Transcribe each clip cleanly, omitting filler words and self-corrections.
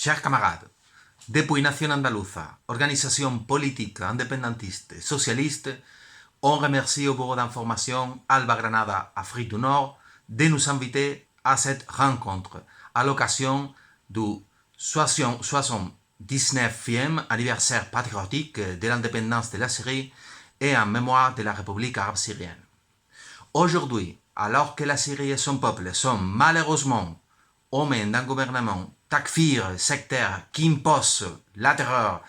Chers camarades, depuis Nation Andaluza, organisation politique indépendantiste et socialiste, on remercie au bureau d'information Alba Granada Afrique du Nord de nous inviter à cette rencontre à l'occasion du 79e anniversaire patriotique de l'indépendance de la Syrie et en mémoire de la République arabe syrienne. Aujourd'hui, alors que la Syrie et son peuple sont malheureusement aux mains d'un gouvernement takfir sectaire qui impose la terreur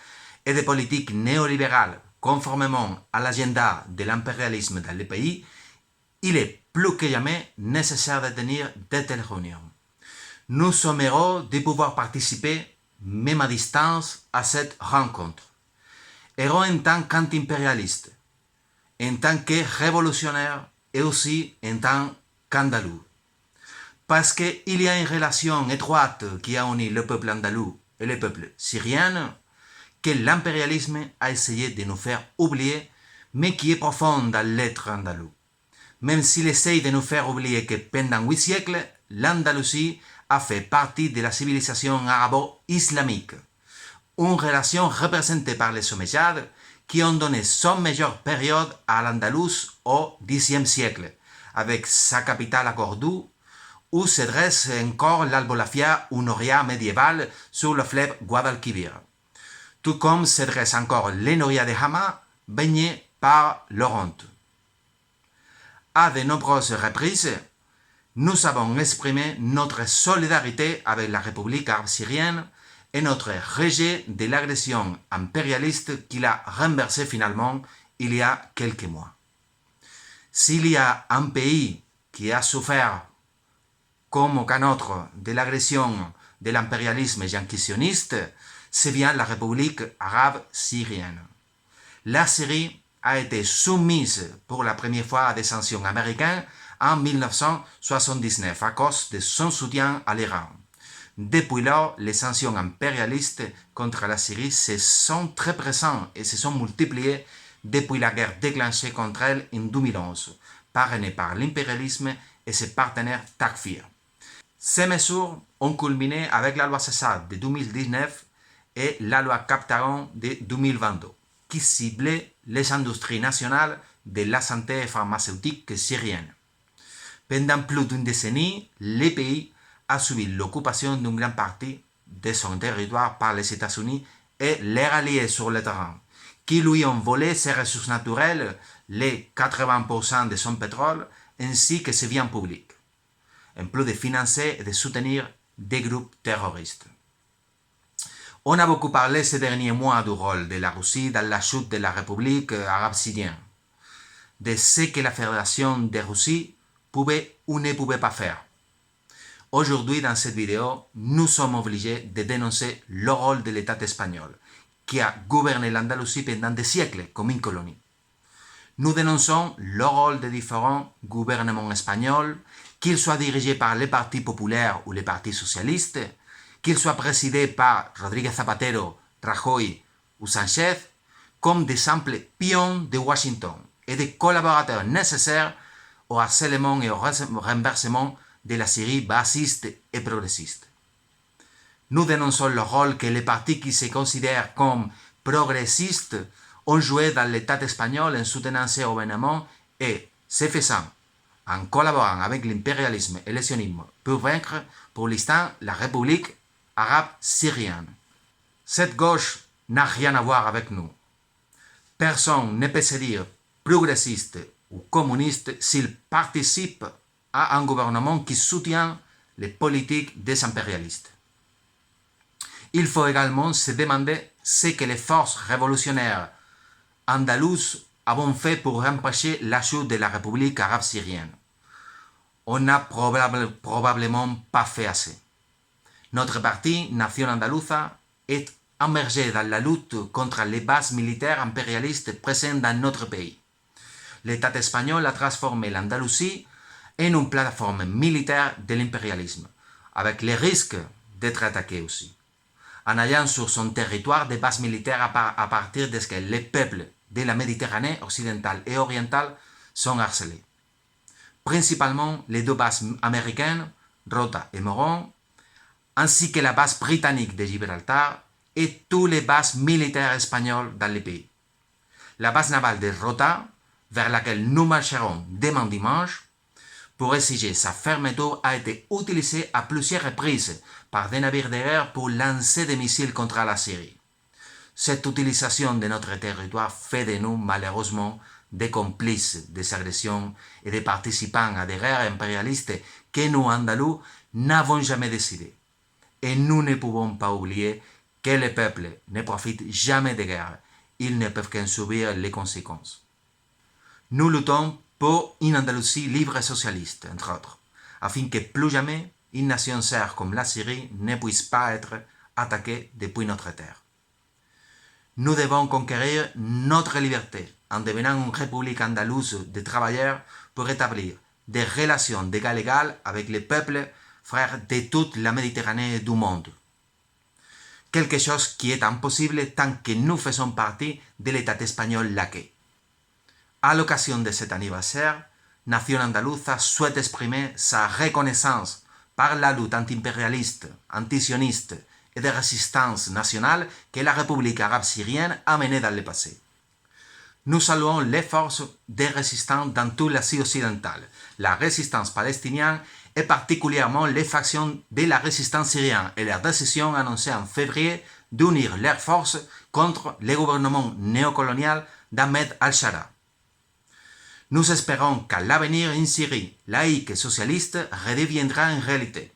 et des politiques néolibérales conformément à l'agenda de l'impérialisme dans le pays, il est plus que jamais nécessaire de tenir de telles réunions. Nous sommes heureux de pouvoir participer, même à distance, à cette rencontre. Heureux en tant qu'anti-impérialiste, en tant que révolutionnaire et aussi en tant qu'andalou. Parce qu'il y a une relation étroite qui a uni le peuple andalou et le peuple syrien que l'impérialisme a essayé de nous faire oublier, mais qui est profonde dans l'être andalou. Même s'il essaye de nous faire oublier que pendant 8 siècles, l'Andalousie a fait partie de la civilisation arabo-islamique. Une relation représentée par les Omeyyades qui ont donné son meilleure période à l'Andalous au Xe siècle, avec sa capitale à Cordoue, où se dresse encore l'Albolafia ou Noria médiévale sur le fleuve Guadalquivir, tout comme se dresse encore les Noria de Hama, baignée par l'Oronte. À de nombreuses reprises, nous avons exprimé notre solidarité avec la République arabe syrienne et notre rejet de l'agression impérialiste qui l'a renversée finalement il y a quelques mois. S'il y a un pays qui a souffert comme aucun autre de l'agression de l'impérialisme yanquisionniste, c'est bien la République arabe syrienne. La Syrie a été soumise pour la première fois à des sanctions américaines en 1979 à cause de son soutien à l'Iran. Depuis lors, les sanctions impérialistes contre la Syrie se sont très présentes et se sont multipliées depuis la guerre déclenchée contre elle en 2011, parrainée par l'impérialisme et ses partenaires takfir. Ces mesures ont culminé avec la loi César de 2019 et la loi Captaron de 2022, qui ciblait les industries nationales de la santé pharmaceutique syrienne. Pendant plus d'une décennie, le pays a subi l'occupation d'une grande partie de son territoire par les États-Unis et leurs alliés sur le terrain, qui lui ont volé ses ressources naturelles, les 80% de son pétrole, ainsi que ses biens publics, en plus de financer et de soutenir des groupes terroristes. On a beaucoup parlé ces derniers mois du rôle de la Russie dans la chute de la République arabe syrienne, de ce que la Fédération de Russie pouvait ou ne pouvait pas faire. Aujourd'hui, dans cette vidéo, nous sommes obligés de dénoncer le rôle de l'État espagnol, qui a gouverné l'Andalousie pendant des siècles comme une colonie. Nous dénonçons le rôle des différents gouvernements espagnols, qu'ils soient dirigés par les partis populaires ou les partis socialistes, qu'ils soient présidés par Rodríguez Zapatero, Rajoy ou Sánchez, comme des simples pions de Washington et des collaborateurs nécessaires au harcèlement et au renversement de la Syrie bassiste et progressiste. Nous dénonçons le rôle que les partis qui se considèrent comme progressistes ont joué dans l'État espagnol en soutenant ces gouvernements et, ce faisant, en collaborant avec l'impérialisme et le sionisme pour vaincre, pour l'instant, la République arabe syrienne. Cette gauche n'a rien à voir avec nous. Personne ne peut se dire progressiste ou communiste s'il participe à un gouvernement qui soutient les politiques des impérialistes. Il faut également se demander ce que les forces révolutionnaires andalouses ont fait pour empêcher la chute de la République arabe syrienne. On n'a probablement pas fait assez. Notre parti, Nation Andaluza, est immergé dans la lutte contre les bases militaires impérialistes présentes dans notre pays. L'État espagnol a transformé l'Andalousie en une plateforme militaire de l'impérialisme, avec le risque d'être attaqué aussi, en ayant sur son territoire des bases militaires à partir de ce que les peuples de la Méditerranée occidentale et orientale sont harcelés. Principalement les deux bases américaines, Rota et Moron, ainsi que la base britannique de Gibraltar et toutes les bases militaires espagnoles dans le pays. La base navale de Rota, vers laquelle nous marcherons demain dimanche, pour exiger sa fermeture, a été utilisée à plusieurs reprises par des navires de guerre pour lancer des missiles contre la Syrie. Cette utilisation de notre territoire fait de nous, malheureusement, des complices des agressions et des participants à des guerres impérialistes que nous, Andalous, n'avons jamais décidé. Et nous ne pouvons pas oublier que les peuples ne profitent jamais des guerres. Ils ne peuvent qu'en subir les conséquences. Nous luttons pour une Andalousie libre et socialiste, entre autres, afin que plus jamais une nation sœur comme la Syrie ne puisse pas être attaquée depuis notre terre. Nous devons conquérir notre liberté en devenant une république andalouse de travailleurs pour établir des relations d'égal à égal avec les peuples frères de toute la Méditerranée et du monde. Quelque chose qui est impossible tant que nous faisons partie de l'État espagnol laquais. À l'occasion de cet anniversaire, Nation Andaluza souhaite exprimer sa reconnaissance par la lutte anti-impérialiste, antisioniste et de résistance nationale que la République arabe syrienne a menée dans le passé. Nous saluons les forces des résistants dans toute l'Asie occidentale, la résistance palestinienne et particulièrement les factions de la résistance syrienne et leur décision annoncée en février d'unir leurs forces contre le gouvernement néocolonial d'Ahmed al-Shara. Nous espérons qu'à l'avenir, une Syrie laïque et socialiste redeviendra une réalité.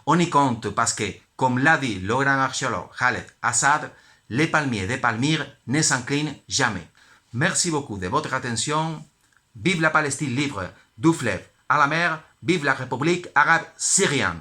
On y compte parce que, comme l'a dit le grand archéologue Khaled Assad, les palmiers de Palmyre ne s'inclinent jamais. Merci beaucoup de votre attention. Vive la Palestine libre du fleuve à la mer, vive la République arabe syrienne.